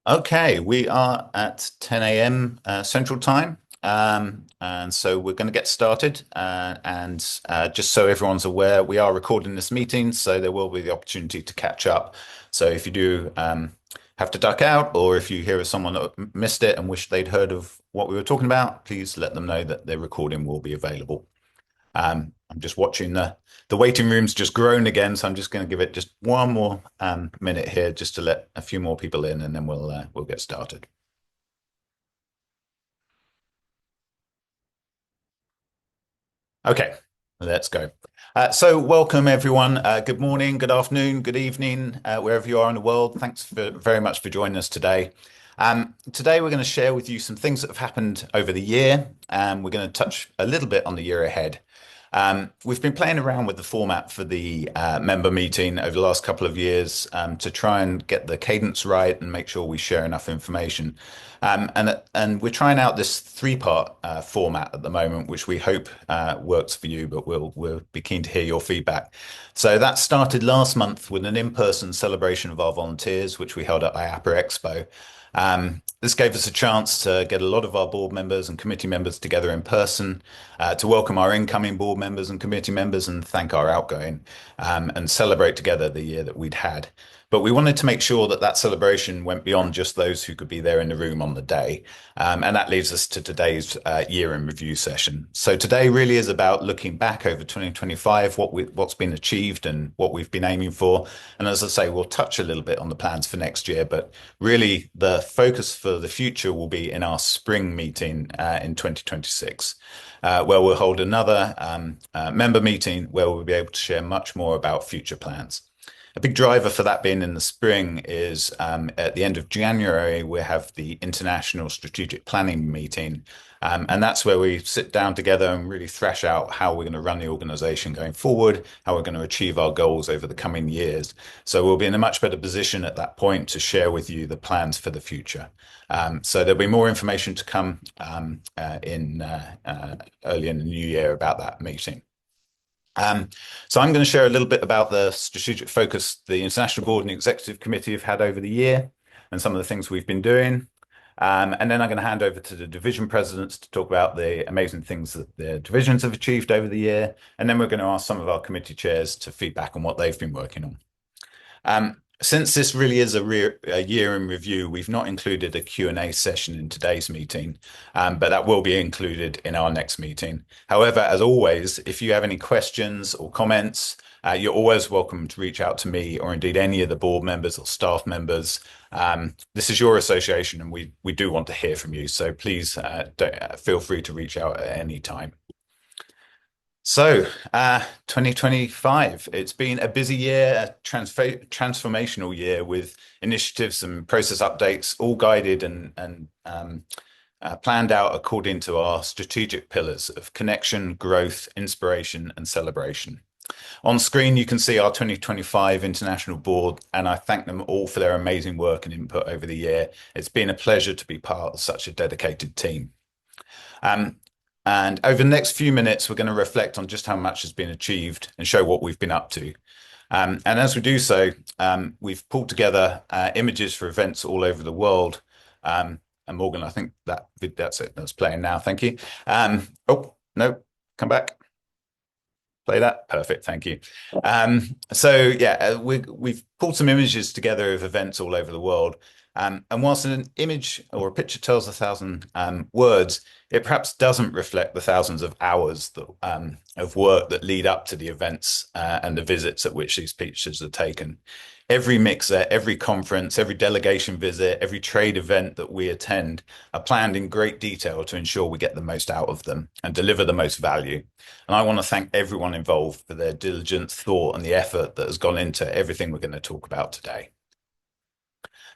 Okay, we are at 10 a.m. Central Time. And so we're going to get started. And just so everyone's aware, we are recording this meeting, so there will be the opportunity to catch up. So if you do have to duck out, or if you hear of someone that missed it and wish they'd heard of what we were talking about, please let them know that their recording will be available. I'm just watching the waiting room's just grown again, so I'm just going to give it just one more minute here, just to let a few more people in, and then we'll get started. Okay, let's go. So welcome everyone. Good morning, good afternoon, good evening, wherever you are in the world. Thanks very much for joining us today. Today we're going to share with you some things that have happened over the year, and we're going to touch a little bit on the year ahead. We've been playing around with the format for the member meeting over the last couple of years to try and get the cadence right and make sure we share enough information. And we're trying out this three-part format at the moment, which we hope works for you, but we'll be keen to hear your feedback. So that started last month with an in-person celebration of our volunteers, which we held at IAPA Expo. This gave us a chance to get a lot of our board members and committee members together in person, to welcome our incoming board members and committee members and thank our outgoing, and celebrate together the year that we'd had. But we wanted to make sure that that celebration went beyond just those who could be there in the room on the day. And that leads us to today's year in review session. So today really is about looking back over 2025, what's been achieved and what we've been aiming for. And as I say, we'll touch a little bit on the plans for next year, but really the focus for the future will be in our spring meeting in 2026, where we'll hold another member meeting where we'll be able to share much more about future plans. A big driver for that being in the spring is at the end of January, we have the International Strategic Planning meeting. And that's where we sit down together and really thrash out how we're going to run the organization going forward, how we're going to achieve our goals over the coming years. So we'll be in a much better position at that point to share with you the plans for the future. So there'll be more information to come early in the new year about that meeting. So I'm going to share a little bit about the strategic focus the International Board and Executive Committee have had over the year and some of the things we've been doing. And then I'm going to hand over to the division presidents to talk about the amazing things that their divisions have achieved over the year. And then we're going to ask some of our committee chairs to feedback on what they've been working on. Since this really is a year in review, we've not included a Q&A session in today's meeting, but that will be included in our next meeting. However, as always, if you have any questions or comments, you're always welcome to reach out to me or indeed any of the board members or staff members. This is your association and we do want to hear from you. So please feel free to reach out at any time. So, 2025, it's been a busy year, a transformational year with initiatives and process updates, all guided and planned out according to our strategic pillars of connection, growth, inspiration, and celebration. On screen, you can see our 2025 International Board, and I thank them all for their amazing work and input over the year. It's been a pleasure to be part of such a dedicated team. And over the next few minutes, we're going to reflect on just how much has been achieved and show what we've been up to. And as we do so, we've pulled together images for events all over the world. And Morgan, I think that's it. That's playing now. Thank you. Oh, no, come back. Play that. Perfect. Thank you. So yeah, we've pulled some images together of events all over the world. And whilst an image or a picture tells 1,000 words, it perhaps doesn't reflect the thousands of hours of work that lead up to the events and the visits at which these pictures are taken. Every mixer, every conference, every delegation visit, every trade event that we attend are planned in great detail to ensure we get the most out of them and deliver the most value. And I want to thank everyone involved for their diligent thought and the effort that has gone into everything we're going to talk about today.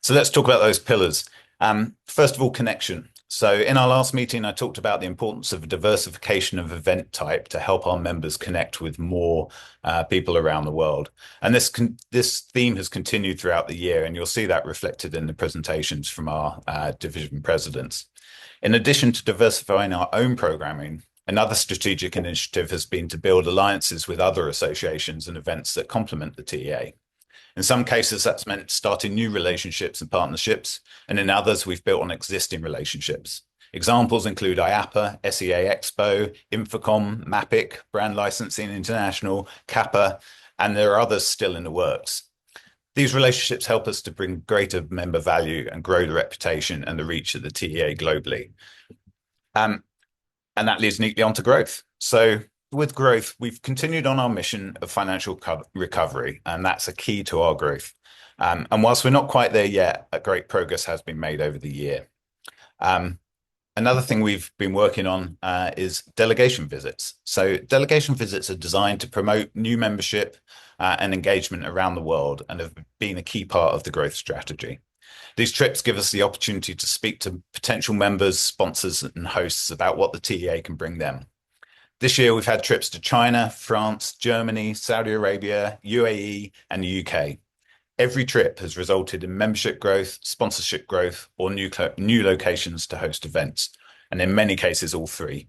So let's talk about those pillars. First of all, connection. So in our last meeting, I talked about the importance of diversification of event type to help our members connect with more people around the world. And this theme has continued throughout the year, and you'll see that reflected in the presentations from our division presidents. In addition to diversifying our own programming, another strategic initiative has been to build alliances with other associations and events that complement the TEA. In some cases, that's meant starting new relationships and partnerships, and in others, we've built on existing relationships. Examples include IAAPA, SEA Expo, Infocom, MAPIC, Brand Licensing International, Kappa, and there are others still in the works. These relationships help us to bring greater member value and grow the reputation and the reach of the TEA globally. And that leads neatly onto growth. So with growth, we've continued on our mission of financial recovery, and that's a key to our growth. And whilst we're not quite there yet, a great progress has been made over the year. Another thing we've been working on is delegation visits. So delegation visits are designed to promote new membership and engagement around the world and have been a key part of the growth strategy. These trips give us the opportunity to speak to potential members, sponsors, and hosts about what the TEA can bring them. This year, we've had trips to China, France, Germany, Saudi Arabia, UAE, and the UK. Every trip has resulted in membership growth, sponsorship growth, or new locations to host events, and in many cases, all three.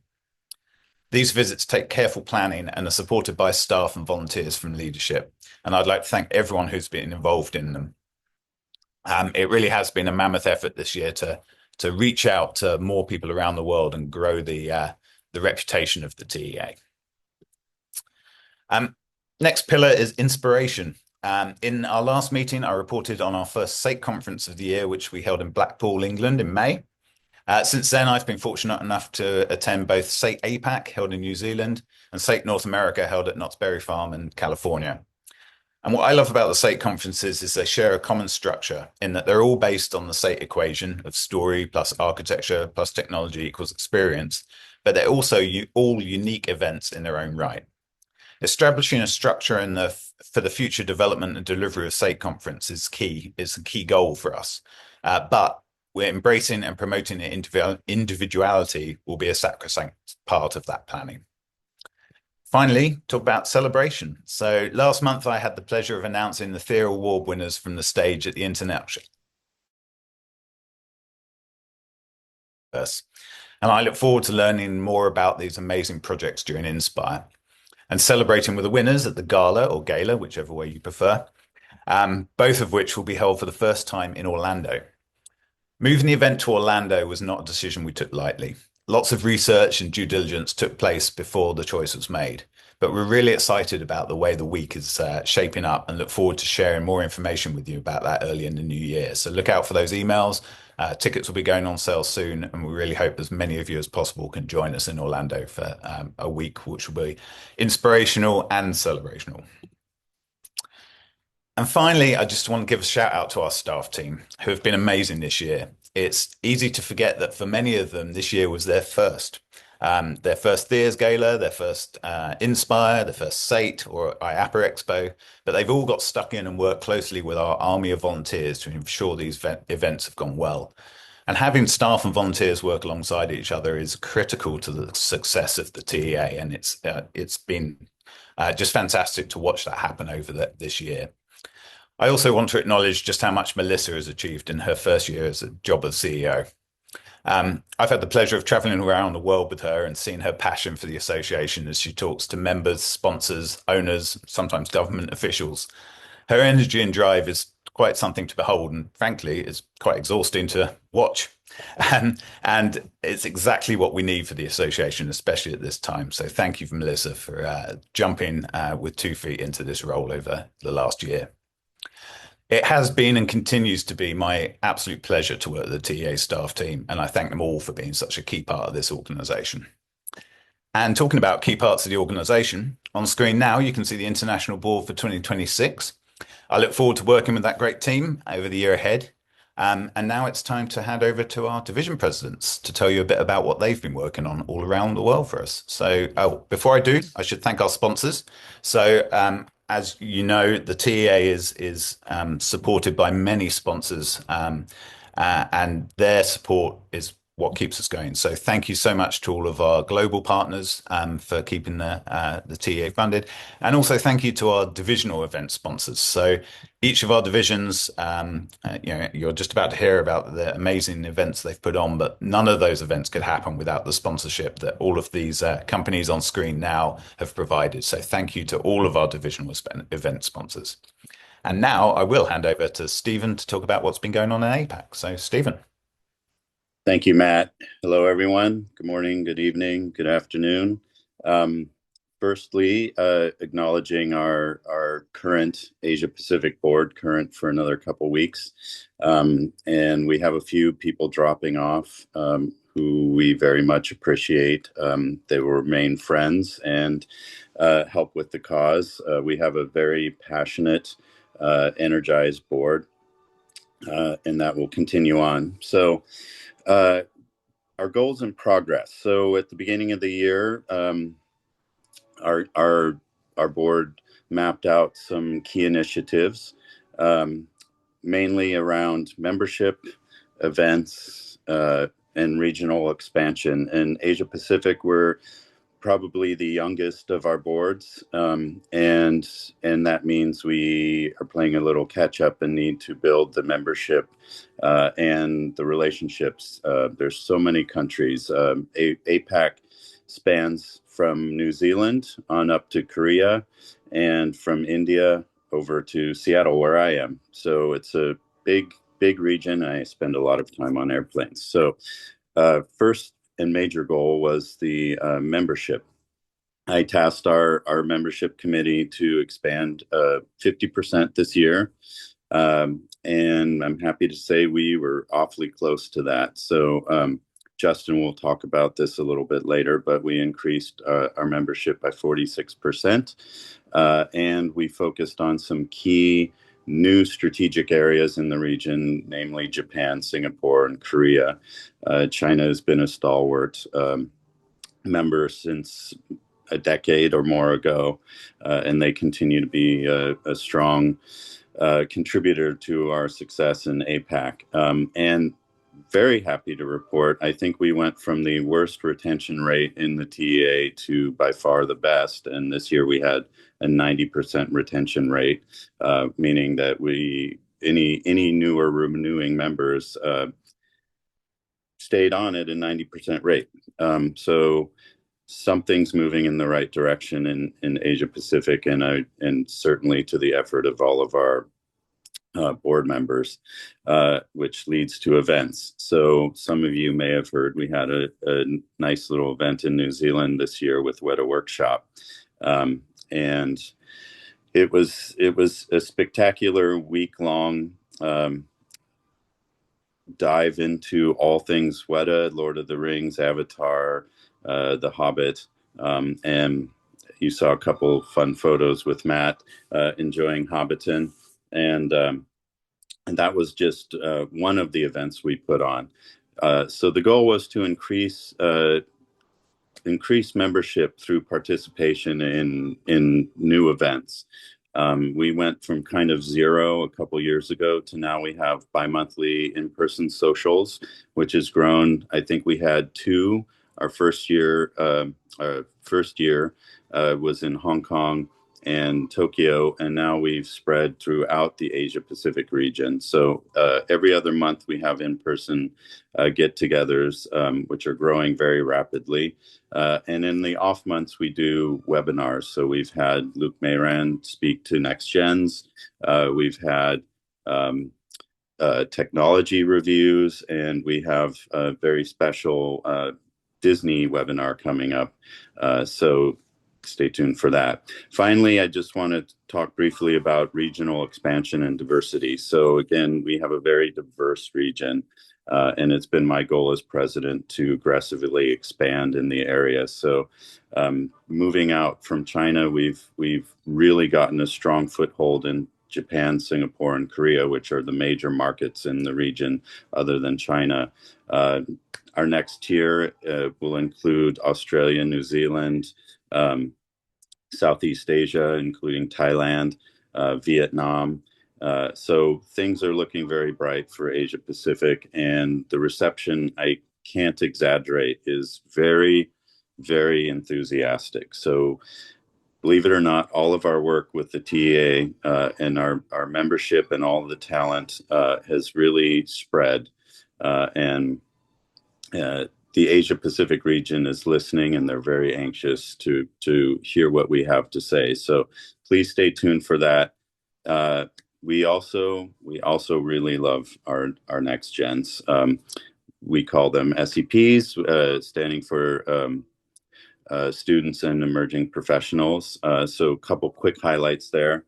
These visits take careful planning and are supported by staff and volunteers from leadership, and I'd like to thank everyone who's been involved in them. It really has been a mammoth effort this year to reach out to more people around the world and grow the reputation of the TEA. Next pillar is inspiration. In our last meeting, I reported on our first SAIT conference of the year, which we held in Blackpool, England in May. Since then, I've been fortunate enough to attend both SAIT APAC, held in New Zealand, and SAIT North America, held at Knott's Berry Farm in California. And what I love about the SAIT conferences is they share a common structure in that they're all based on the SAIT equation of story plus architecture plus technology equals experience, but they're also all unique events in their own right. Establishing a structure for the future development and delivery of SAIT conference is a key goal for us. But we're embracing and promoting individuality will be a sacrosanct part of that planning. Finally, talk about celebration. So last month, I had the pleasure of announcing the Thea Award winners from the stage at the International. And I look forward to learning more about these amazing projects during Inspire and celebrating with the winners at the gala or gala, whichever way you prefer, both of which will be held for the first time in Orlando. Moving the event to Orlando was not a decision we took lightly. Lots of research and due diligence took place before the choice was made, but we're really excited about the way the week is shaping up and look forward to sharing more information with you about that early in the new year. So look out for those emails. Tickets will be going on sale soon, and we really hope as many of you as possible can join us in Orlando for a week which will be inspirational and celebrational. And finally, I just want to give a shout out to our staff team who have been amazing this year. It's easy to forget that for many of them, this year was their first Thea's Gala, their first Inspire, their first SAIT or IAAPA Expo, but they've all got stuck in and worked closely with our army of volunteers to ensure these events have gone well. And having staff and volunteers work alongside each other is critical to the success of the TEA, and it's been just fantastic to watch that happen over this year. I also want to acknowledge just how much Melissa has achieved in her first year as a job as CEO. I've had the pleasure of traveling around the world with her and seeing her passion for the association as she talks to members, sponsors, owners, sometimes government officials. Her energy and drive is quite something to behold, and frankly, it's quite exhausting to watch. And it's exactly what we need for the association, especially at this time. So thank you, Melissa, for jumping with 2 feet into this role over the last year. It has been and continues to be my absolute pleasure to work with the TEA staff team, and I thank them all for being such a key part of this organisation. And talking about key parts of the organisation, on screen now you can see the International Board for 2026. I look forward to working with that great team over the year ahead. And now it's time to hand over to our division presidents to tell you a bit about what they've been working on all around the world for us. So before I do, I should thank our sponsors. So as you know, the TEA is supported by many sponsors, and their support is what keeps us going. So thank you so much to all of our global partners for keeping the TEA funded, and also thank you to our divisional event sponsors. So each of our divisions, you're just about to hear about the amazing events they've put on, but none of those events could happen without the sponsorship that all of these companies on screen now have provided. So thank you to all of our divisional event sponsors. And now I will hand over to Stephen to talk about what's been going on in APAC. So, Stephen. Thank you, Matt. Hello, everyone. Good morning, good evening, good afternoon. Um, Firstly, acknowledging our current Asia Pacific board, current for another couple weeks. And we have a few people dropping off who we very much appreciate. They will remain friends and help with the cause. We have a very passionate, energized board, and that will continue on. So, uh, our goals and progress. So at the beginning of the year, our our our board mapped out some key initiatives, um, mainly around membership, events, and regional expansion. In Asia Pacific, we're probably the youngest of our boards, and that means we are playing a little catch up and need to build the membership and the relationships. There's so many countries. APAC spans from New Zealand on up to Korea, and from India over to Seattle, where I am. So it's a big region. I spend a lot of time on airplanes. So first and major goal was the membership. I tasked our membership committee to expand 50% this year. And I'm happy to say we were awfully close to that. So Justin will talk about this a little bit later, but we increased our membership by 46%. And we focused on some key new strategic areas in the region, namely Japan, Singapore, and Korea. China has been a stalwart member since a decade or more ago, and they continue to be a strong contributor to our success in APAC. And very happy to report, I think we went from the worst retention rate in the TEA to by far the best. And this year we had a 90% retention rate, meaning that any new or renewing members stayed on at a 90% rate. So something's moving in the right direction in Asia Pacific, and certainly to the effort of all of our board members, which leads to events. So some of you may have heard we had a nice little event in New Zealand this year with Weta Workshop, and it was a spectacular week-long dive into all things Weta, Lord of the Rings, Avatar, The Hobbit, and you saw a couple fun photos with Matt enjoying Hobbiton, and that was just one of the events we put on. So the goal was to increase membership through participation in new events. We went from kind of zero a couple years ago to now we have bi-monthly in-person socials, which has grown. I think we had two. Our first year was in Hong Kong and Tokyo, and now we've spread throughout the Asia Pacific region. So every other month we have in-person get-togethers, which are growing very rapidly. And in the off months, we do webinars. So we've had Luc Mayran speak to Next Gens. We've had technology reviews, and we have a very special Disney webinar coming up. So stay tuned for that. Finally, I just want to talk briefly about regional expansion and diversity. So again, we have a very diverse region, and it's been my goal as president to aggressively expand in the area. So moving out from China, we've really gotten a strong foothold in Japan, Singapore, and Korea, which are the major markets in the region other than China. Our next tier will include Australia, New Zealand, Southeast Asia, including Thailand, Vietnam. So things are looking very bright for Asia Pacific, and the reception, I can't exaggerate, is very, very enthusiastic. So believe it or not, all of our work with the TEA and our membership and all the talent has really spread. And the Asia Pacific region is listening, and they're very anxious to hear what we have to say. So please stay tuned for that. we also really love our next gens. We call them SEPs, standing for students and emerging professionals. So a couple quick highlights there.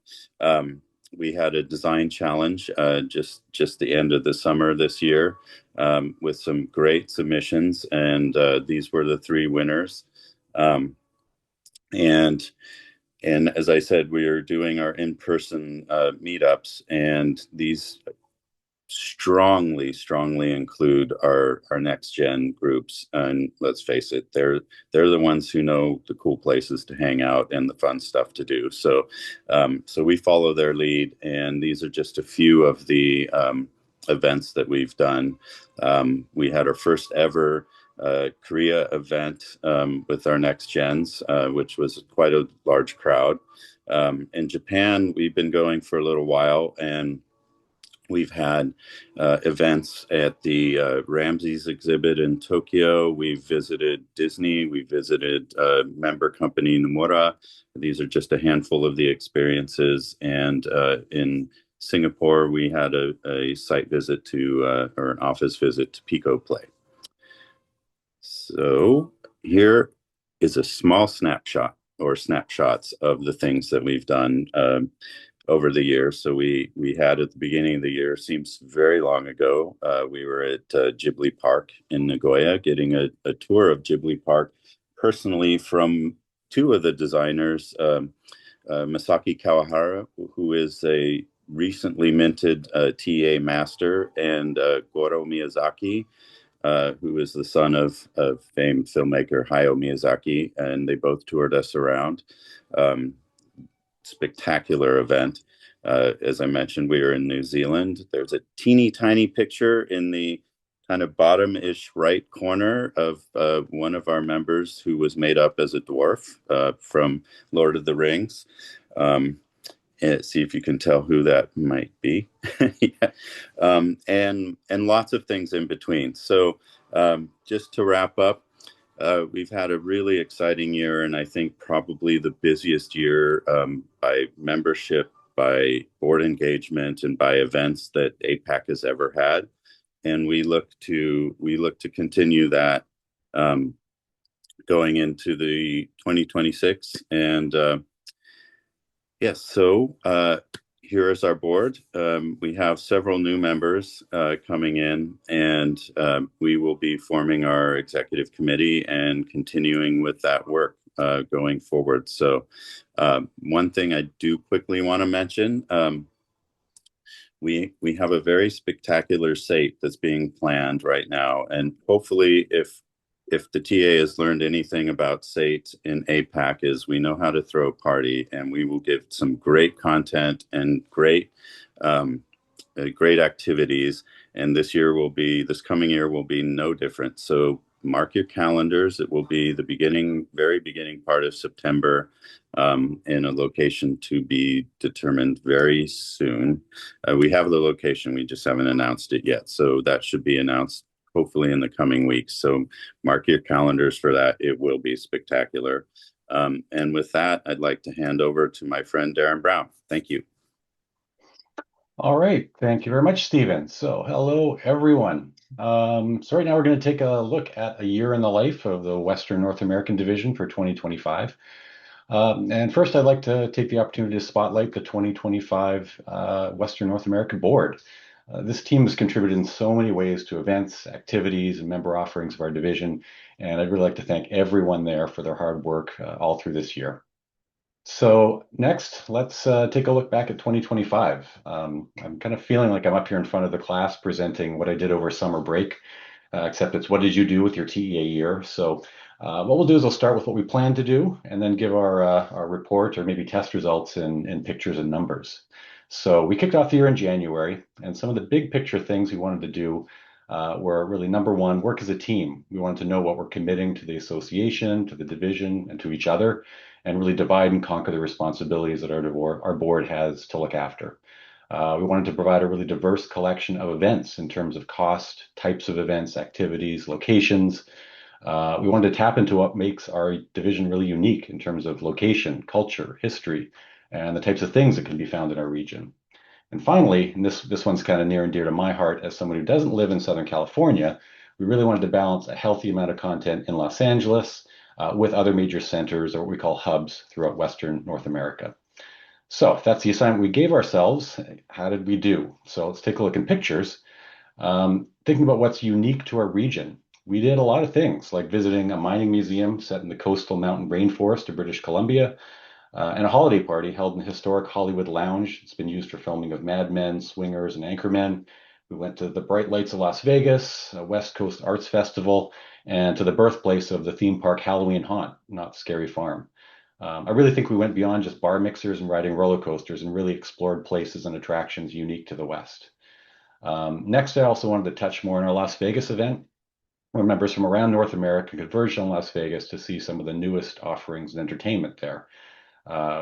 We had a design challenge just the end of the summer this year, with some great submissions, and these were the three winners. Um, and and as I said, we are doing our in-person meetups, and these strongly include our next gen groups. And let's face it, they're the ones who know the cool places to hang out and the fun stuff to do. So we follow their lead, and these are just a few of the events that we've done. We had our first ever Korea event with our next gens, which was quite a large crowd. In Japan, we've been going for a little while, and we've had events at the Ramses exhibit in Tokyo. We've visited Disney. We visited member company Nomura. These are just a handful of the experiences. And in Singapore, we had a site visit to, or an office visit to Pico Play. So here is a small snapshot or snapshots of the things that we've done over the years. So we had at the beginning of the year, seems very long ago, we were at Ghibli Park in Nagoya, getting a tour of Ghibli Park personally from two of the designers, Masaki Kawahara, who is a recently minted TA master, and Goro Miyazaki, who is the son of famed filmmaker Hayao Miyazaki, and they both toured us around. Spectacular event. As I mentioned, we were in New Zealand. There's a teeny tiny picture in the kind of bottom-ish right corner of one of our members who was made up as a dwarf from Lord of the Rings. And see if you can tell who that might be. Yeah. And lots of things in between. So just to wrap up, we've had a really exciting year, and I think probably the busiest year by membership, by board engagement, and by events that APAC has ever had. And we look to continue that going into the 2026. And yes, so here is our board. We have several new members coming in, and we will be forming our executive committee and continuing with that work going forward. So one thing I do quickly want to mention, we have a very spectacular SATE that's being planned right now, and hopefully if the TA has learned anything about SATE in APAC, is we know how to throw a party, and we will give some great content and great activities. And this coming year will be no different. So mark your calendars. It will be the very beginning part of September, in a location to be determined very soon. We have the location, we just haven't announced it yet. So that should be announced hopefully in the coming weeks. So mark your calendars for that. It will be spectacular. And with that, I'd like to hand over to my friend Darren Brown. Thank you. All right. Thank you very much, Stephen. So hello, everyone. So right now we're going to take a look at a year in the life of the Western North American Division for 2025. And first, I'd like to take the opportunity to spotlight the 2025 Western North American Board. This team has contributed in so many ways to events, activities, and member offerings of our division, and I'd really like to thank everyone there for their hard work all through this year. So next, let's take a look back at 2025. I'm kind of feeling like I'm up here in front of the class presenting what I did over summer break, except it's what did you do with your TEA year? So what we'll do is we'll start with what we plan to do, and then give our report or maybe test results in pictures and numbers. So we kicked off the year in January, and some of the big picture things we wanted to do were really, number one, work as a team. We wanted to know what we're committing to the association, to the division, and to each other, and really divide and conquer the responsibilities that our board has to look after. We wanted to provide a really diverse collection of events in terms of cost, types of events, activities, locations. We wanted to tap into what makes our division really unique in terms of location, culture, history, and the types of things that can be found in our region. And finally, and this one's kind of near and dear to my heart as someone who doesn't live in Southern California, we really wanted to balance a healthy amount of content in Los Angeles with other major centers, or what we call hubs, throughout Western North America. So that's the assignment we gave ourselves. How did we do? So let's take a look in pictures. Thinking about what's unique to our region, we did a lot of things like visiting a mining museum set in the coastal mountain rainforest of British Columbia, and a holiday party held in the historic Hollywood Lounge. It's been used for filming of Mad Men, Swingers, and Anchormen. We went to the Bright Lights of Las Vegas, a West Coast Arts Festival, and to the birthplace of the theme park Halloween Haunt, Knott's Scary Farm. I really think we went beyond just bar mixers and riding roller coasters and really explored places and attractions unique to the West. Next, I also wanted to touch more on our Las Vegas event, where members from around North America converged on Las Vegas to see some of the newest offerings and entertainment there.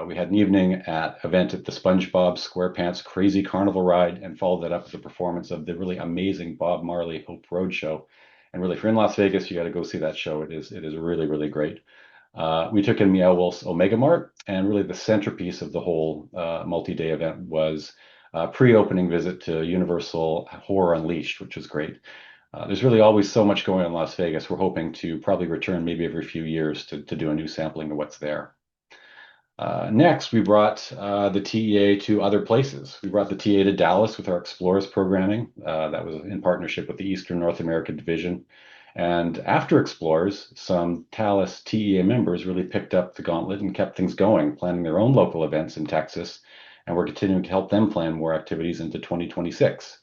We had an evening event at the SpongeBob SquarePants Crazy Carnival Ride, and followed that up with a performance of the really amazing Bob Marley Hope Road Show. And really, if you're in Las Vegas, you got to go see that show. It is really, really great. We took in Meow Wolf's Omega Mart, and really the centerpiece of the whole multi-day event was a pre-opening visit to Universal Horror Unleashed, which was great. There's really always so much going on in Las Vegas. We're hoping to probably return maybe every few years to do a new sampling of what's there. Next, we brought the TEA to other places. We brought the TEA to Dallas with our Explorers programming. That was in partnership with the Eastern North American Division. And after Explorers, some Thales TEA members really picked up the gauntlet and kept things going, planning their own local events in Texas. And we're continuing to help them plan more activities into 2026.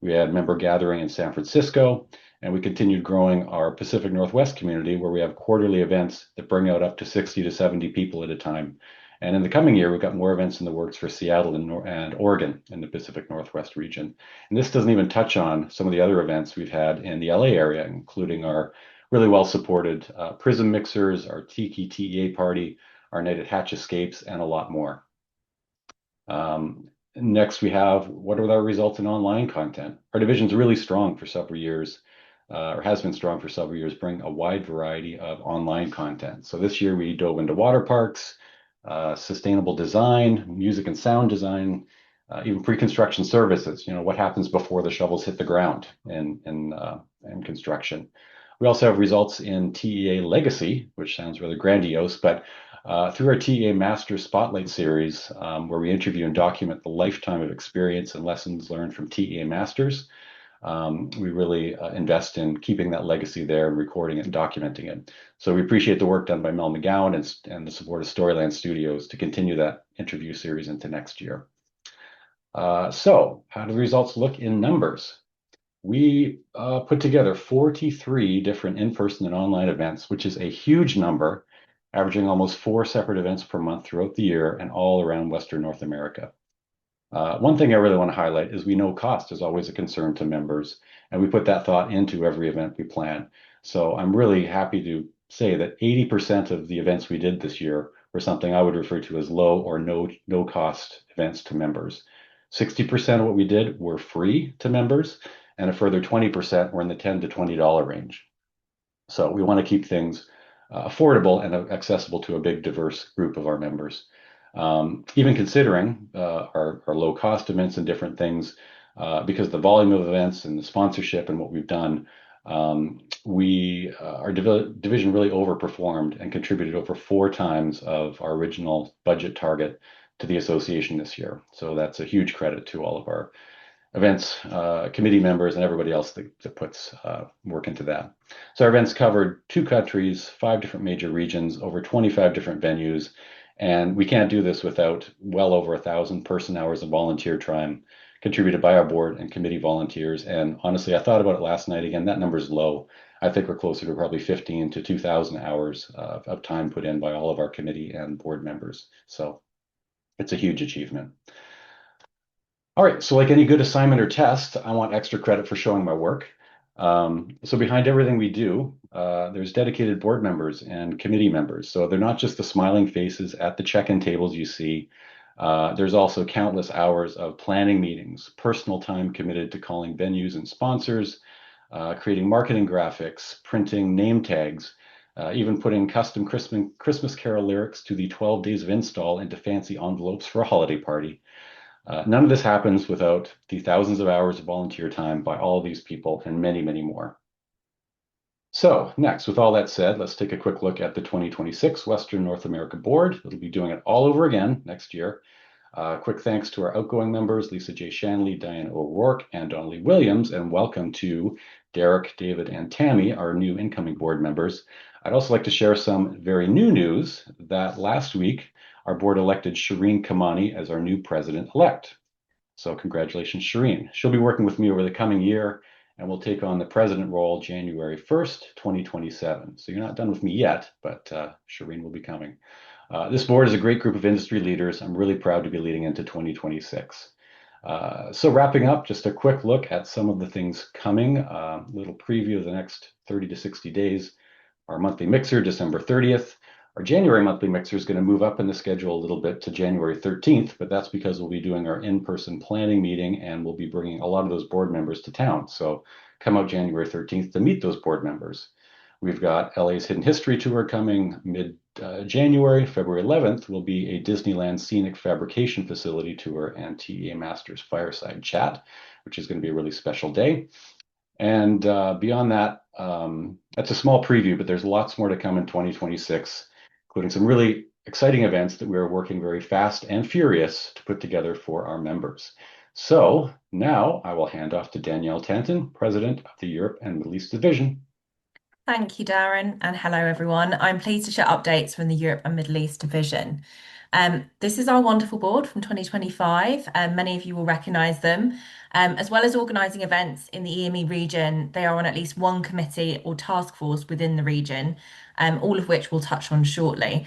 We had member gathering in San Francisco, and we continued growing our Pacific Northwest community, where we have quarterly events that bring out up to 60 to 70 people at a time. And in the coming year, we've got more events in the works for Seattle and Oregon in the Pacific Northwest region. And this doesn't even touch on some of the other events we've had in the LA area, including our really well-supported Prism Mixers, our Tiki TEA Party, our Night at Hatch Escapes, and a lot more. Next, we have what are our results in online content. Our division's really strong for several years, or has been strong for several years, bring a wide variety of online content. So this year we dove into water parks, sustainable design, music and sound design, even pre-construction services. You know, what happens before the shovels hit the ground in construction. We also have results in TEA Legacy, which sounds really grandiose, but through our TEA Master Spotlight series, where we interview and document the lifetime of experience and lessons learned from TEA Masters, we really invest in keeping that legacy there and recording it and documenting it. So we appreciate the work done by Mel McGowan and the support of Storyland Studios to continue that interview series into next year. So how do the results look in numbers? We put together 43 different in-person and online events, which is a huge number, averaging almost 4 separate events per month throughout the year and all around Western North America. One thing I really want to highlight is we know cost is always a concern to members, and we put that thought into every event we plan. So I'm really happy to say that 80% of the events we did this year were something I would refer to as low or no cost events to members. 60% of what we did were free to members, and a further 20% were in the $10 to $20 range. So we want to keep things affordable and accessible to a big, diverse group of our members. Even considering our low cost events and different things, because the volume of events and the sponsorship and what we've done, our division really overperformed and contributed over 4 times of our original budget target to the association this year. So that's a huge credit to all of our events committee members and everybody else that puts work into that. So our events covered 2 countries, 5 different major regions, over 25 different venues, and we can't do this without well over 1,000 person hours of volunteer time contributed by our board and committee volunteers. And honestly, I thought about it last night again. That number is low. I think we're closer to probably 15 to 2,000 hours of time put in by all of our committee and board members. So it's a huge achievement. All right, so like any good assignment or test, I want extra credit for showing my work. So behind everything we do, there's dedicated board members and committee members. So they're not just the smiling faces at the check-in tables you see. There's also countless hours of planning meetings, personal time committed to calling venues and sponsors, creating marketing graphics, printing name tags, even putting custom Christmas Carol lyrics to the 12 days of install into fancy envelopes for a holiday party. None of this happens without the thousands of hours of volunteer time by all these people and many, many more. So next, with all that said, let's take a quick look at the 2026 Western North America Board. It'll be doing it all over again next year. Quick thanks to our outgoing members, Lisa J. Shanley, Diane O'Rourke, and Donnelly Williams, and welcome to Derek, David, and Tammy, our new incoming board members. I'd also like to share some very new news that last week, our board elected Shireen Kamani as our new president-elect. So congratulations, Shireen. She'll be working with me over the coming year, and will take on the president role January 1st, 2027. So you're not done with me yet, but Shireen will be coming. This board is a great group of industry leaders. I'm really proud to be leading into 2026. So wrapping up, just a quick look at some of the things coming, a little preview of the next 30 to 60 days. Our monthly mixer, December 30th. Our January monthly mixer is going to move up in the schedule a little bit to January 13th, but that's because we'll be doing our in-person planning meeting and we'll be bringing a lot of those board members to town. So come out January 13th to meet those board members. We've got LA's Hidden History Tour coming mid-January. February 11th will be a Disneyland Scenic Fabrication Facility Tour and TEA Masters Fireside Chat, which is going to be a really special day. And beyond that, that's a small preview, but there's lots more to come in 2026, including some really exciting events that we're working very fast and furious to put together for our members. So now I will hand off to Danielle Tanton, President of the Europe and Middle East Division. Thank you, Darren, and hello, everyone. I'm pleased to share updates from the Europe and Middle East Division. This is our wonderful board from 2025. Many of you will recognise them. As well as organising events in the EME region, they are on at least one committee or task force within the region, all of which we'll touch on shortly.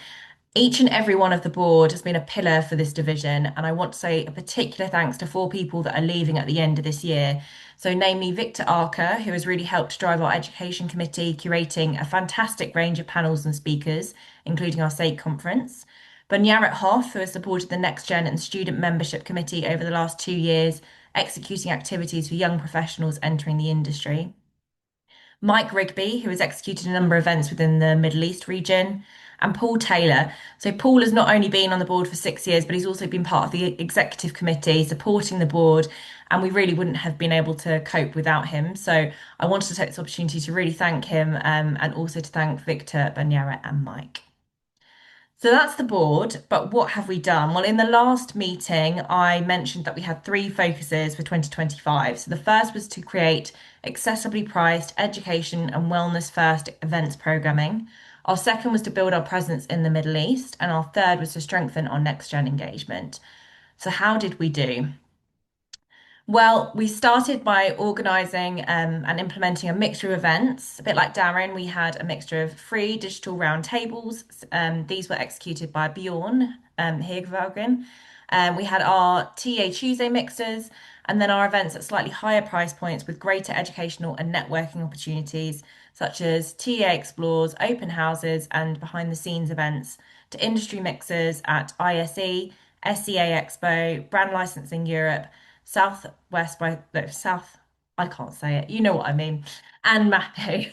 Each and every one of the board has been a pillar for this division, and I want to say a particular thanks to 4 people that are leaving at the end of this year. So, namely Victor Arca, who has really helped drive our education committee, curating a fantastic range of panels and speakers, including our SAIC conference. Bunyarat Hoff, who has supported the Next Gen and Student Membership Committee over the last 2 years, executing activities for young professionals entering the industry. Mike Rigby, who has executed a number of events within the Middle East region, and Paul Taylor. So Paul has not only been on the board for 6 years, but he's also been part of the executive committee supporting the board, and we really wouldn't have been able to cope without him. So I wanted to take this opportunity to really thank him and also to thank Victor, Banyara and Mike. So that's the board, but what have we done? Well, in the last meeting, I mentioned that we had 3 focuses for 2025. So the first was to create accessibly priced education and wellness first events programming. Our second was to build our presence in the Middle East, and our third was to strengthen our next gen engagement. So how did we do? Well, we started by organising and implementing a mixture of events. A bit like Darren, we had a mixture of free digital roundtables. These were executed by Bjorn Hegvagen. We had our TA Tuesday mixers, and then our events at slightly higher price points with greater educational and networking opportunities, such as TA Explores, open houses, and behind the scenes events, to industry mixers at ISE, SEA Expo, Brand Licensing Europe, I can't say it, you know what I mean, and MAPI,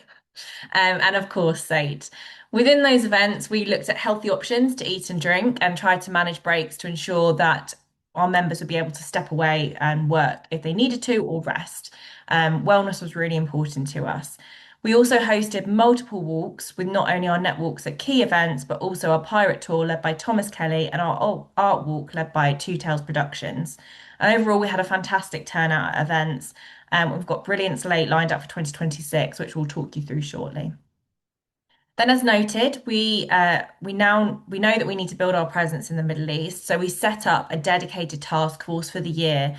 and of course, SAIT. Within those events, we looked at healthy options to eat and drink and tried to manage breaks to ensure that our members would be able to step away and work if they needed to or rest. Wellness was really important to us. We also hosted multiple walks with not only our net walks at key events, but also our pirate tour led by Thomas Kelly and our art walk led by Two Tails Productions. And overall, we had a fantastic turnout at events. We've got brilliant slate lined up for 2026, which we'll talk you through shortly. Then, as noted, we know that we need to build our presence in the Middle East. So we set up a dedicated task force for the year,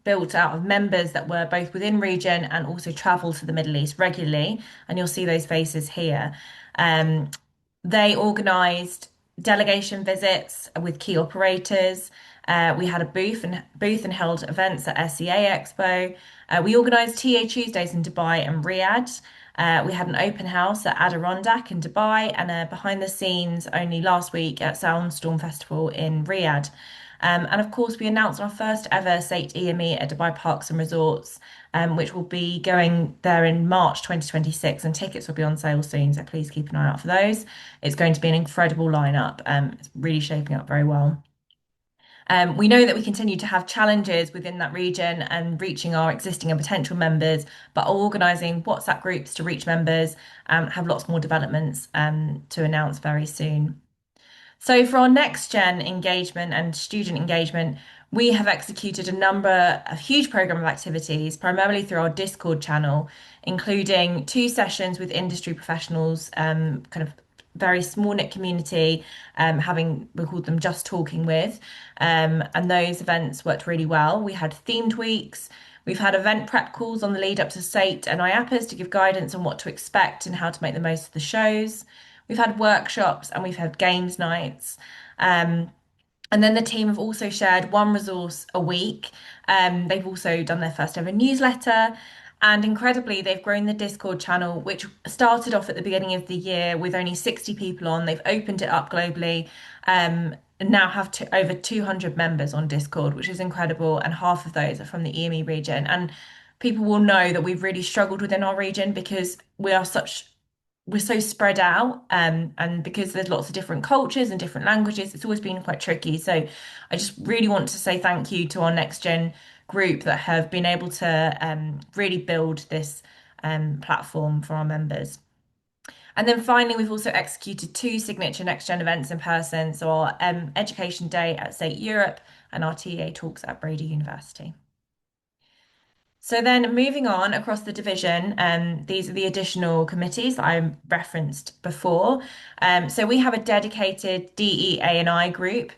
built out of members that were both within region and also travel to the Middle East regularly. And you'll see those faces here. They organised delegation visits with key operators. We had a booth and held events at SEA Expo. We organised TA Tuesdays in Dubai and Riyadh. We had an open house at Adirondack in Dubai and a behind the scenes only last week at Soundstorm Festival in Riyadh. And of course, we announced our first ever SAIT EME at Dubai Parks and Resorts, which will be going there in March 2026, and tickets will be on sale soon. So please keep an eye out for those. It's going to be an incredible lineup. It's really shaping up very well. We know that we continue to have challenges within that region and reaching our existing and potential members, but are organising WhatsApp groups to reach members, have lots more developments to announce very soon. So for our next gen engagement and student engagement, we have executed a huge program of activities, primarily through our Discord channel, including 2 sessions with industry professionals, kind of very small knit community, we called them Just Talking With, and those events worked really well. We had themed weeks. We've had event prep calls on the lead up to SATE and IAPAS to give guidance on what to expect and how to make the most of the shows. We've had workshops and we've had games nights. And then the team have also shared one resource a week. They've also done their first ever newsletter. And incredibly, they've grown the Discord channel, which started off at the beginning of the year with only 60 people on. They've opened it up globally, and now have over 200 members on Discord, which is incredible. And half of those are from the EME region. And people will know that we've really struggled within our region because we're so spread out, and because there's lots of different cultures and different languages, it's always been quite tricky. So I just really want to say thank you to our next gen group that have been able to really build this platform for our members. And then finally, we've also executed 2 signature next gen events in person. So our education day at SATE Europe and our TEA talks at Brady University. So then moving on across the division, these are the additional committees that I referenced before. So we have a dedicated DEA&I group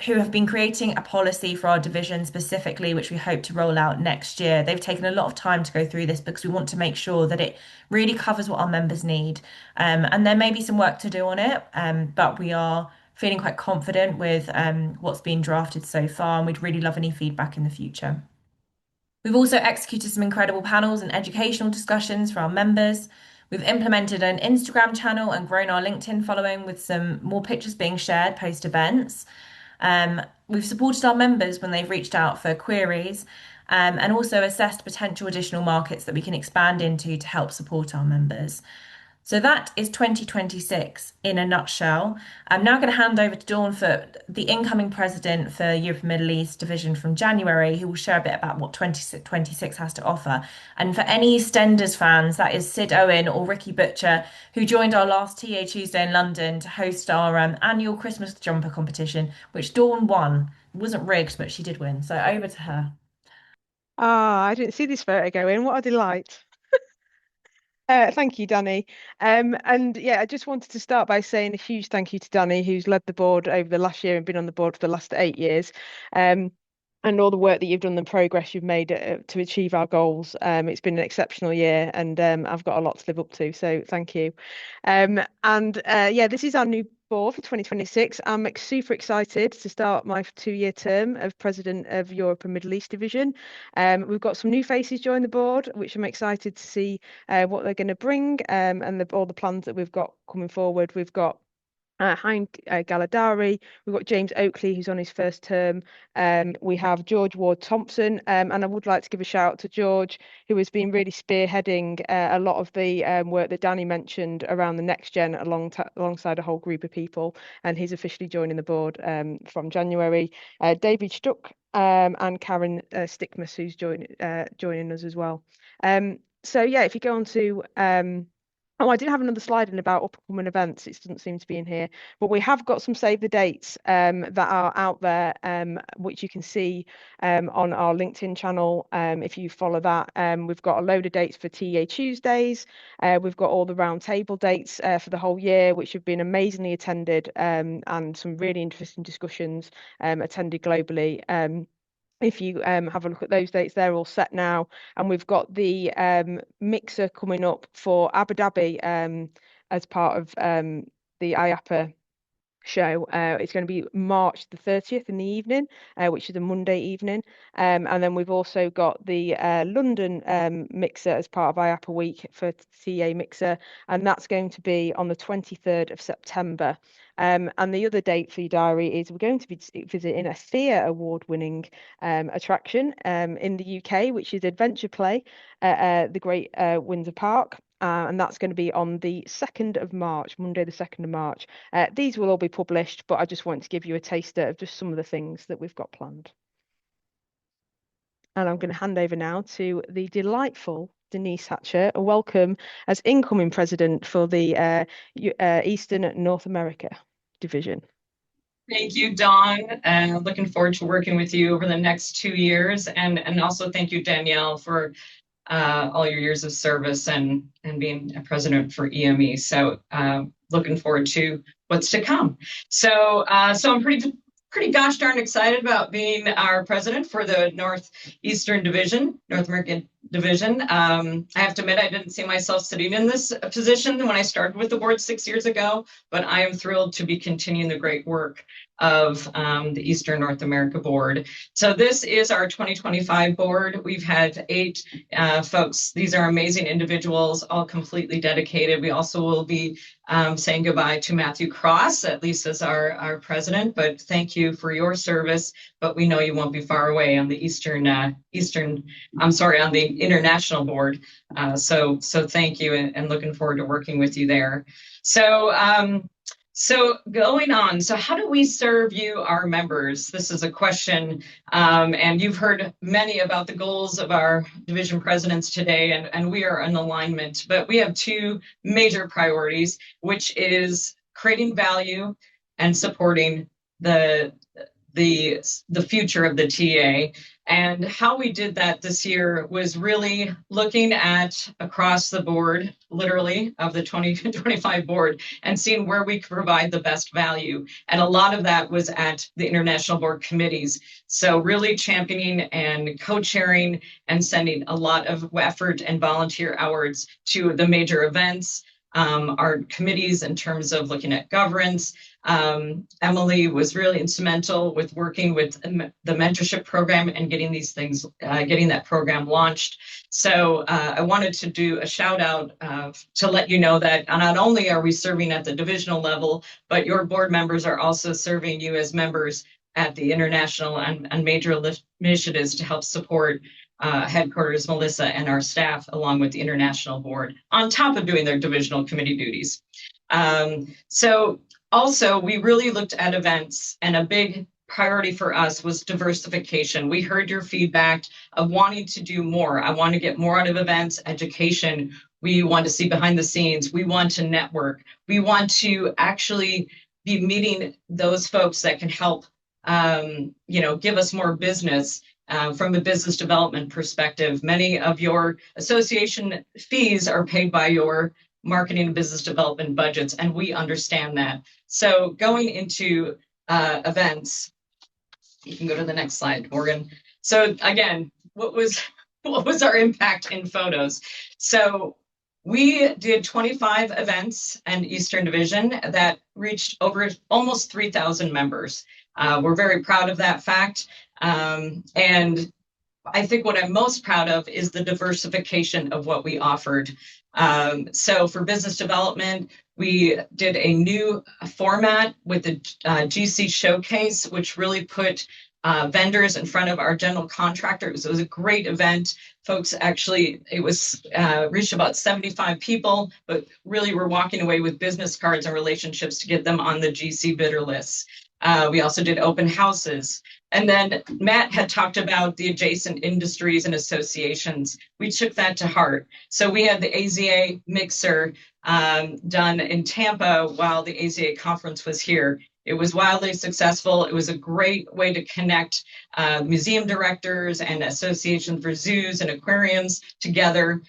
who have been creating a policy for our division specifically, which we hope to roll out next year. They've taken a lot of time to go through this because we want to make sure that it really covers what our members need. And there may be some work to do on it, but we are feeling quite confident with what's been drafted so far, and we'd really love any feedback in the future. We've also executed some incredible panels and educational discussions for our members. We've implemented an Instagram channel and grown our LinkedIn following with some more pictures being shared post events. We've supported our members when they've reached out for queries, and also assessed potential additional markets that we can expand into to help support our members. So that is 2026 in a nutshell. I'm now going to hand over to Dawn for the incoming president for Europe and Middle East division from January, who will share a bit about what 2026 has to offer. And for any EastEnders fans, that is Sid Owen or Ricky Butcher, who joined our last TA Tuesday in London to host our annual Christmas jumper competition, which Dawn won. It wasn't rigged, but she did win. So over to her. Ah, I didn't see this photo go in. What a delight. Thank you, Danny. And yeah, I just wanted to start by saying a huge thank you to Danny, who's led the board over the last year and been on the board for the last 8 years. And all the work that you've done, the progress you've made to achieve our goals. It's been an exceptional year, and I've got a lot to live up to. So thank you. Yeah, this is our new board for 2026. I'm super excited to start my 2-year term of president of Europe and Middle East division. We've got some new faces join the board, which I'm excited to see what they're going to bring, and all the plans that we've got coming forward. We've got Hein Galadari, we've got James Oakley, who's on his first term. We have George Ward Thompson, and I would like to give a shout out to George, who has been really spearheading a lot of the work that Danny mentioned around the next gen alongside a whole group of people, and he's officially joining the board from January. David Stuck and Karen Stickmas, who's joining us as well. So yeah, if you go on to oh, I did have another slide in about upcoming events. It doesn't seem to be in here, but we have got some save the dates that are out there, which you can see on our LinkedIn channel. If you follow that, we've got a load of dates for TEA Tuesdays. We've got all the round table dates for the whole year, which have been amazingly attended, and some really interesting discussions attended globally. If you have a look at those dates, they're all set now. And we've got the mixer coming up for Abu Dhabi as part of the IAPA show. It's going to be March the 30th in the evening, which is a Monday evening. And then we've also got the London mixer as part of IAPA week for TA mixer. And that's going to be on the 23rd of September. And the other date for your diary is we're going to be visiting a Thea award-winning attraction in the UK, which is Adventure Play at the Great Windsor Park. and that's going to be on the 2nd of March, Monday, the 2nd of March. These will all be published, but I just wanted to give you a taster of just some of the things that we've got planned. And I'm going to hand over now to the delightful Denise Hatcher, a welcome as incoming president for the Eastern North America division. Thank you, Dawn. Looking forward to working with you over the next 2 years. And also thank you, Danielle, for all your years of service and being a president for EME. So looking forward to what's to come. So I'm pretty gosh darn excited about being our president for the Northeastern Division, North American Division. I have to admit, I didn't see myself sitting in this position when I started with the board 6 years ago, but I am thrilled to be continuing the great work of the Eastern North America board. So this is our 2025 board. We've had 8 folks. These are amazing individuals, all completely dedicated. We also will be saying goodbye to Matthew Cross, at least as our president, but thank you for your service. But we know you won't be far away on the on the international board. So thank you, and looking forward to working with you there. So going on, so how do we serve you, our members? This is a question, and you've heard many about the goals of our division presidents today, and we are in alignment, but we have 2 major priorities, which is creating value and supporting the future of the TA. And how we did that this year was really looking at across the board, literally, of the 2025 board, and seeing where we could provide the best value. And a lot of that was at the international board committees. So really championing and co-chairing and sending a lot of effort and volunteer hours to the major events, our committees in terms of looking at governance. Emily was really instrumental with working with the mentorship program and getting getting that program launched. So I wanted to do a shout out to let you know that not only are we serving at the divisional level, but your board members are also serving you as members at the international and major initiatives to help support headquarters, Melissa, and our staff, along with the international board, on top of doing their divisional committee duties. So also, we really looked at events, and a big priority for us was diversification. We heard your feedback of wanting to do more. I want to get more out of events, education. We want to see behind the scenes. We want to network. We want to actually be meeting those folks that can help, give us more business. From a business development perspective, many of your association fees are paid by your marketing and business development budgets, and we understand that. So going into events, you can go to the next slide, Morgan. So again, what was our impact in photos? So we did 25 events and Eastern Division that reached over almost 3,000 members. We're very proud of that fact. And I think what I'm most proud of is the diversification of what we offered. So for business development, we did a new format with the GC Showcase, which really put vendors in front of our general contractors. It was a great event. Folks actually, it was reached about 75 people, but really we're walking away with business cards and relationships to get them on the GC bidder lists. We also did open houses. And then Matt had talked about the adjacent industries and associations. We took that to heart. So we had the AZA Mixer done in Tampa while the AZA conference was here. It was wildly successful. It was a great way to connect museum directors and associations for zoos and aquariums together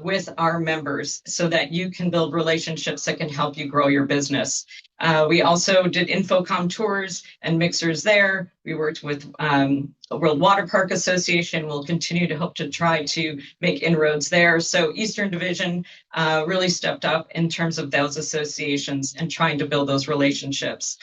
with our members so that you can build relationships that can help you grow your business. We also did InfoComm tours and mixers there. We worked with World Water Park Association. We'll continue to hope to try to make inroads there. So Eastern Division really stepped up in terms of those associations and trying to build those relationships.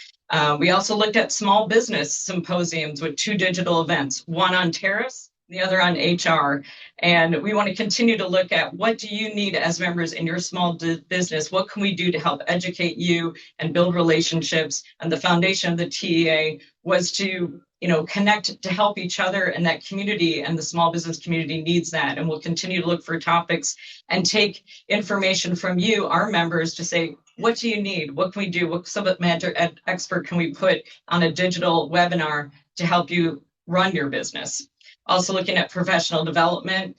We also looked at small business symposiums with 2 digital events, one on tariffs, the other on HR. And we want to continue to look at what do you need as members in your small business? What can we do to help educate you and build relationships? And the foundation of the TEA was to connect to help each other, and that community and the small business community needs that. And we'll continue to look for topics and take information from you, our members, to say, what do you need? What can we do? What subject matter expert can we put on a digital webinar to help you run your business? Also looking at professional development,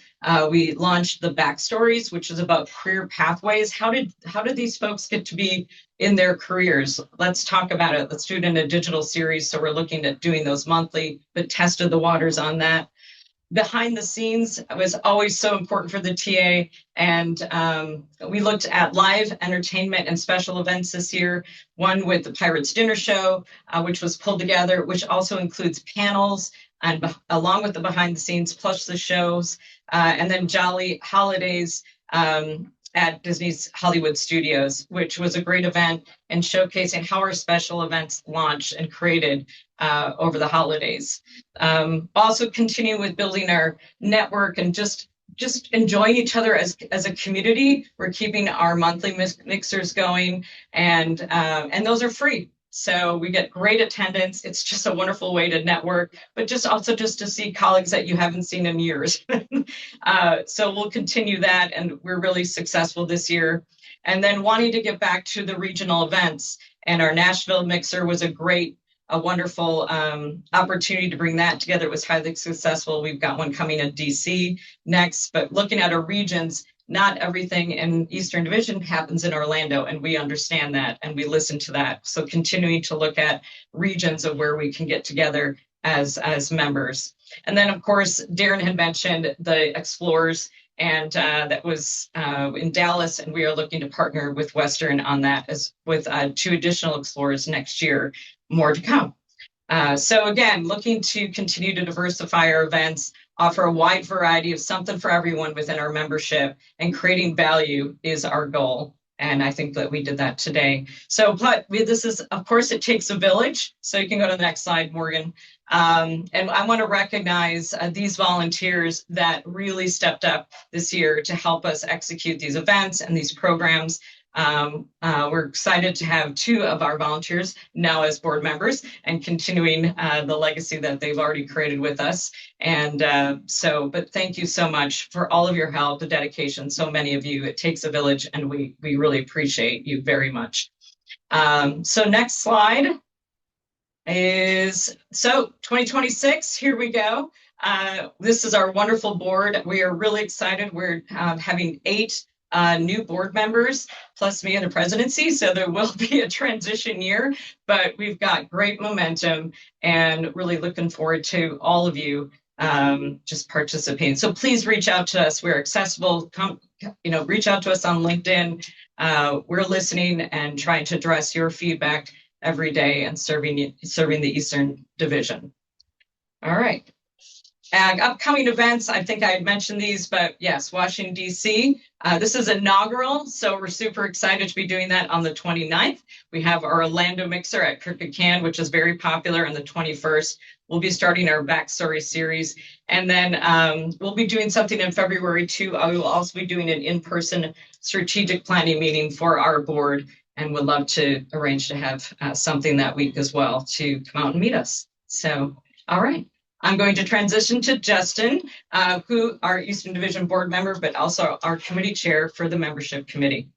we launched the Backstories, which is about career pathways. How did these folks get to be in their careers? Let's talk about it. Let's do it in a digital series. So we're looking at doing those monthly, but tested the waters on that. Behind the scenes was always so important for the TA, and we looked at live entertainment and special events this year. One with the Pirates Dinner Show, which was pulled together, which also includes panels and along with the behind the scenes plus the shows, and then Jolly Holidays at Disney's Hollywood Studios, which was a great event and showcasing how our special events launched and created over the holidays. Also continue with building our network and just enjoying each other as a community. We're keeping our monthly mixers going, and those are free. So we get great attendance. It's just a wonderful way to network, but just to see colleagues that you haven't seen in years. So we'll continue that, and we're really successful this year. And then wanting to get back to the regional events, and our Nashville mixer was a wonderful opportunity to bring that together. It was highly successful. We've got one coming in DC next, but looking at our regions, not everything in Eastern Division happens in Orlando, and we understand that, and we listen to that. So continuing to look at regions of where we can get together as members. And then, of course, Darren had mentioned the Explorers, and that was in Dallas, and we are looking to partner with Western on that, as with 2 additional Explorers next year, more to come. So again, looking to continue to diversify our events, offer a wide variety of something for everyone within our membership, and creating value is our goal. And I think that we did that today. So, but this is, of course, it takes a village. So you can go to the next slide, Morgan. And I want to recognize these volunteers that really stepped up this year to help us execute these events and these programs. We're excited to have 2 of our volunteers now as board members and continuing the legacy that they've already created with us. And but thank you so much for all of your help, the dedication, so many of you. It takes a village, and we really appreciate you very much. So next slide is, 2026, here we go. This is our wonderful board. We are really excited. We're having 8 new board members, plus me in the presidency. So there will be a transition year, but we've got great momentum, and really looking forward to all of you just participating. So please reach out to us. We're accessible. Reach out to us on LinkedIn. We're listening and trying to address your feedback every day and serving the Eastern Division. All right. Upcoming events, I think I had mentioned these, but yes, Washington, D.C. This is inaugural, so we're super excited to be doing that on the 29th. We have our Orlando mixer at Crooked Can, which is very popular, on the 21st. We'll be starting our Backstory series. And then we'll be doing something in February too. I will also be doing an in-person strategic planning meeting for our board, and would love to arrange to have something that week as well to come out and meet us. So, all right. I'm going to transition to Justin, who our Eastern Division board member, but also our committee chair for the membership committee.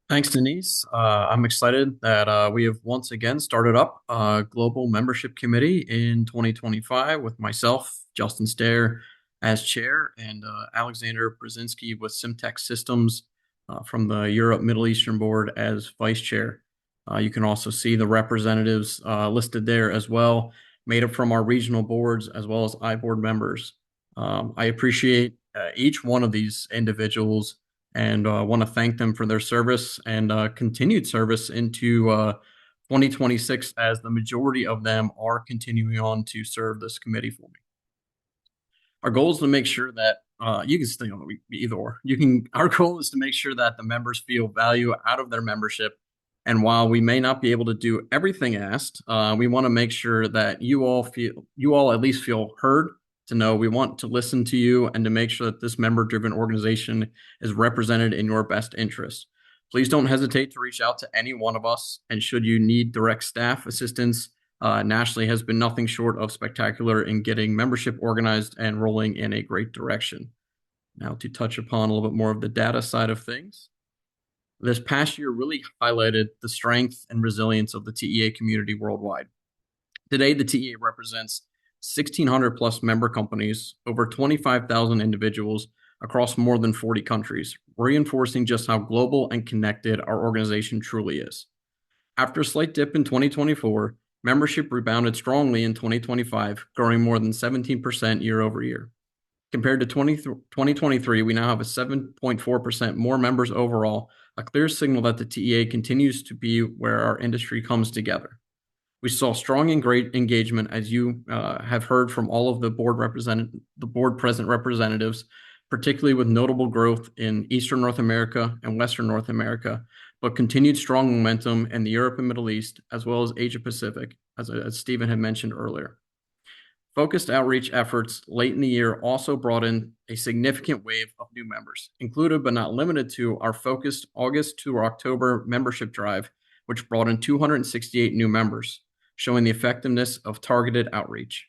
Thanks, Denise. I'm excited that we have once again started up a global membership committee in 2025 with myself, Justin Stair, as chair, and Alexander Brzezinski with Simtech Systems from the Europe Middle Eastern board as vice chair. You can also see the representatives listed there as well, made up from our regional boards as well as iBoard members. I appreciate each one of these individuals, and want to thank them for their service and continued service into 2026, as the majority of them are continuing on to serve this committee for me. Our goal is to make sure that you can stay on either or. Our goal is to make sure that the members feel value out of their membership. And while we may not be able to do everything asked, we want to make sure that you all at least feel heard, to know we want to listen to you, and to make sure that this member-driven organization is represented in your best interest. Please don't hesitate to reach out to any one of us. And should you need direct staff assistance nationally has been nothing short of spectacular in getting membership organized and rolling in a great direction. Now, to touch upon a little bit more of the data side of things, this past year really highlighted the strength and resilience of the TEA community worldwide. Today, the TEA represents 1,600 plus member companies, over 25,000 individuals across more than 40 countries, reinforcing just how global and connected our organization truly is. After a slight dip in 2024, membership rebounded strongly in 2025, growing more than 17% year over year. Compared to 2023, we now have a 7.4% more members overall, a clear signal that the TEA continues to be where our industry comes together. We saw strong and great engagement, as you have heard from all of the board present representatives, particularly with notable growth in Eastern North America and Western North America, but continued strong momentum in the Europe and Middle East, as well as Asia Pacific, as Stephen had mentioned earlier. Focused outreach efforts late in the year also brought in a significant wave of new members, included but not limited to our focused August to October membership drive, which brought in 268 new members, showing the effectiveness of targeted outreach.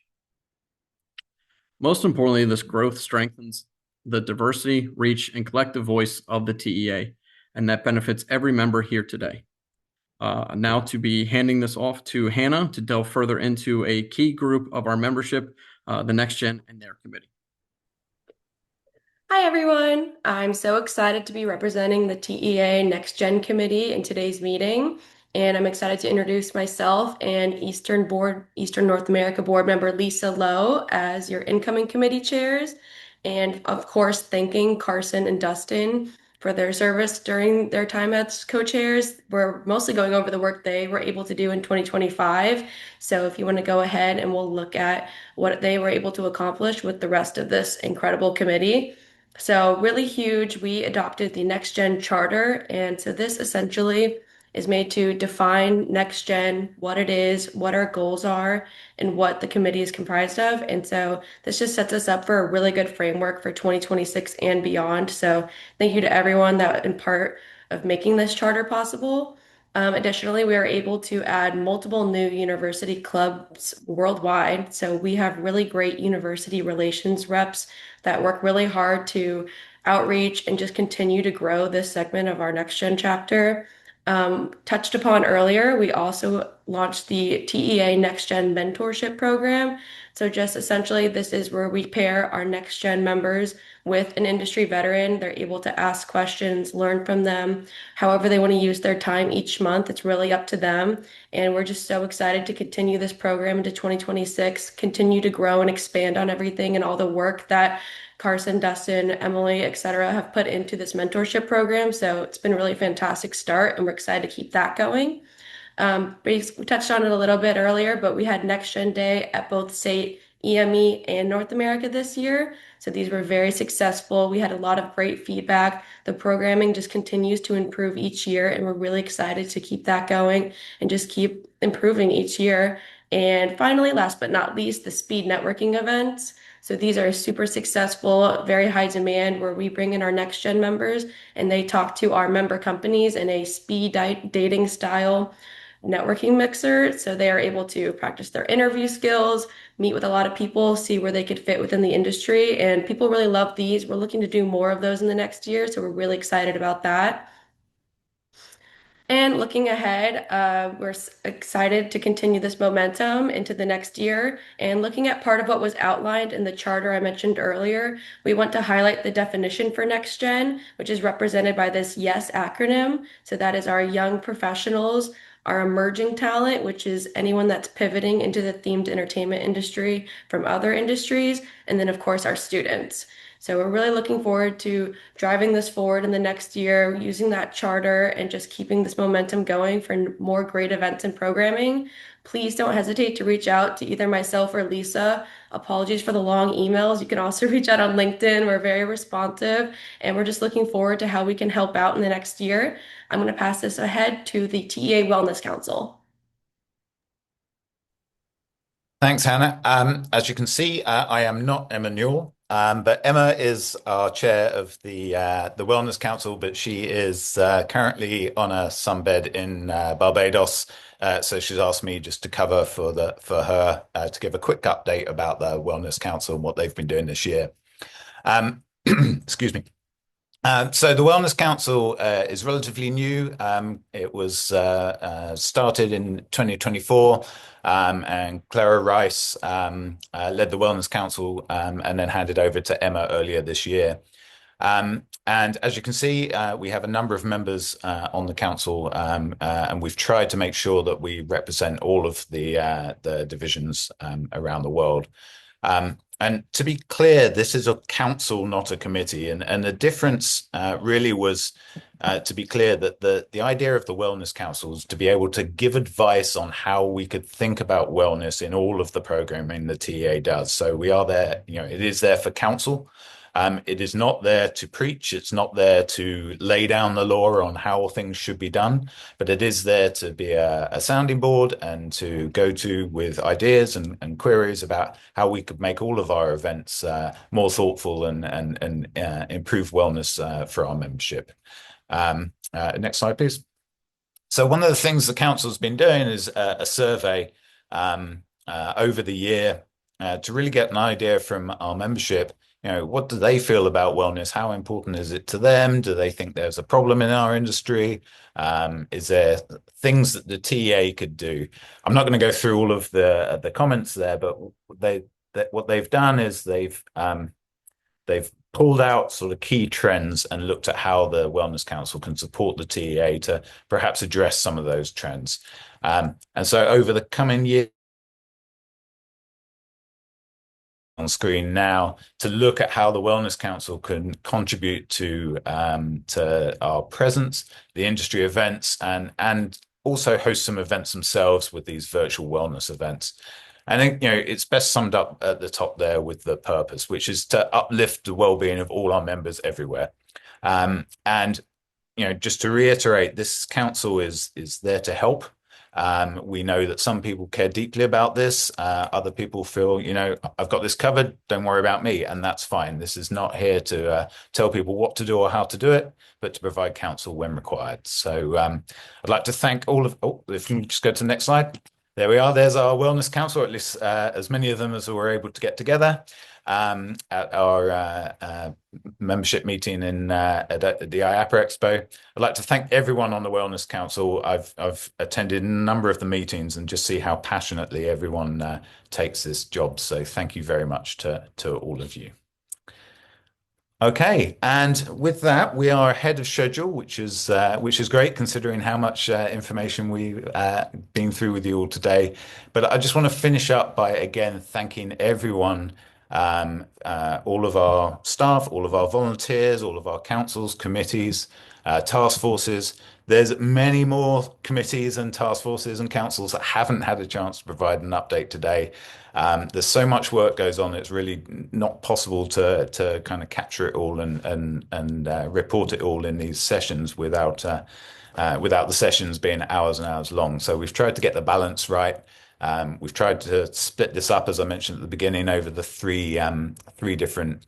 Most importantly, this growth strengthens the diversity, reach, and collective voice of the TEA, and that benefits every member here today. Now to be handing this off to Hannah to delve further into a key group of our membership, the Next Gen and their committee. Hi, everyone. I'm so excited to be representing the TEA Next Gen Committee in today's meeting. And I'm excited to introduce myself and Eastern North America board member Lisa Lowe as your incoming committee chairs. And of course, thanking Carson and Dustin for their service during their time as co-chairs. We're mostly going over the work they were able to do in 2025. So if you want to go ahead and we'll look at what they were able to accomplish with the rest of this incredible committee. So really huge, we adopted the Next Gen Charter. And so this essentially is made to define Next Gen, what it is, what our goals are, and what the committee is comprised of. And so this just sets us up for a really good framework for 2026 and beyond. So thank you to everyone that in part of making this charter possible. Additionally, we are able to add multiple new university clubs worldwide. So we have really great university relations reps that work really hard to outreach and just continue to grow this segment of our Next Gen chapter. Touched upon earlier, we also launched the TEA Next Gen Mentorship Program. So just essentially, this is where we pair our Next Gen members with an industry veteran. They're able to ask questions, learn from them, however they want to use their time each month. It's really up to them. And we're just so excited to continue this program into 2026, continue to grow and expand on everything and all the work that Carson, Dustin, Emily, et cetera, have put into this mentorship program. So it's been a really fantastic start, and we're excited to keep that going. We touched on it a little bit earlier, but we had Next Gen Day at both SAIT, EME, and North America this year. So these were very successful. We had a lot of great feedback. The programming just continues to improve each year, and we're really excited to keep that going and just keep improving each year. And finally, last but not least, the speed networking events. So these are super successful, very high demand, where we bring in our Next Gen members and they talk to our member companies in a speed dating style networking mixer. So they are able to practice their interview skills, meet with a lot of people, see where they could fit within the industry. And people really love these. We're looking to do more of those in the next year. So we're really excited about that. And looking ahead, we're excited to continue this momentum into the next year. And looking at part of what was outlined in the charter I mentioned earlier, we want to highlight the definition for Next Gen, which is represented by this YES acronym. So that is our young professionals, our emerging talent, which is anyone that's pivoting into the themed entertainment industry from other industries, and then of course our students. So we're really looking forward to driving this forward in the next year, using that charter and just keeping this momentum going for more great events and programming. Please don't hesitate to reach out to either myself or Lisa. Apologies for the long emails. You can also reach out on LinkedIn. We're very responsive, and we're just looking forward to how we can help out in the next year. I'm going to pass this ahead to the TEA Wellness Council. Thanks, Hannah. As you can see, I am not Emma Newell, but Emma is our chair of the Wellness Council, but she is currently on a sunbed in Barbados, So she's asked me just to cover for her to give a quick update about the Wellness Council and what they've been doing this year. Excuse me. So the Wellness Council is relatively new. It was started in 2024, and Clara Rice led the Wellness Council and then handed over to Emma earlier this year. And as you can see, we have a number of members on the council, and we've tried to make sure that we represent all of the divisions around the world. And to be clear, this is a council, not a committee. And the difference really was to be clear that the idea of the Wellness Council is to be able to give advice on how we could think about wellness in all of the programming the TEA does. So we are there, it is there for counsel. It is not there to preach. It's not there to lay down the law on how things should be done, but it is there to be a sounding board and to go to with ideas and queries about how we could make all of our events more thoughtful and improve wellness for our membership. Next slide, please. So one of the things the council's been doing is a survey over the year to really get an idea from our membership. What do they feel about wellness? How important is it to them? Do they think there's a problem in our industry? Is there things that the TEA could do? I'm not going to go through all of the comments there, but what they've done is they've pulled out sort of key trends and looked at how the Wellness Council can support the TEA to perhaps address some of those trends. And so over the coming year, on screen now to look at how the Wellness Council can contribute to our presence, the industry events, and also host some events themselves with these virtual wellness events. I think it's best summed up at the top there with the purpose, which is to uplift the well-being of all our members everywhere. And just to reiterate, this council is there to help. We know that some people care deeply about this. Other people feel, I've got this covered. Don't worry about me. And that's fine. This is not here to tell people what to do or how to do it, but to provide counsel when required. So I'd like to thank all of, if you can just go to the next slide. There we are. There's our Wellness Council, at least as many of them as were able to get together at our membership meeting at the IAAPA Expo. I'd like to thank everyone on the Wellness Council. I've attended a number of the meetings and just see how passionately everyone takes this job. So thank you very much to all of you. Okay, and with that, we are ahead of schedule, which is great considering how much information we've been through with you all today. But I just want to finish up by again thanking everyone, all of our staff, all of our volunteers, all of our councils, committees, task forces. There's many more committees and task forces and councils that haven't had a chance to provide an update today. There's so much work goes on. It's really not possible to kind of capture it all and report it all in these sessions without the sessions being hours and hours long. So we've tried to get the balance right. We've tried to split this up, as I mentioned at the beginning, over the three different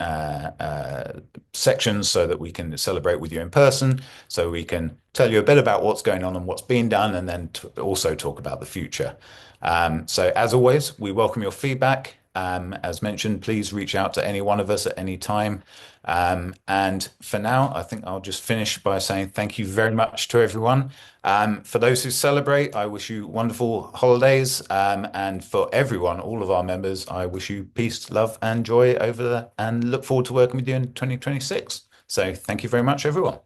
sections so that we can celebrate with you in person, so we can tell you a bit about what's going on and what's been done, and then also talk about the future. So as always, we welcome your feedback. As mentioned, please reach out to any one of us at any time. And for now, I think I'll just finish by saying thank you very much to everyone. For those who celebrate, I wish you wonderful holidays. And for everyone, all of our members, I wish you peace, love, and joy and look forward to working with you in 2026. So thank you very much, everyone.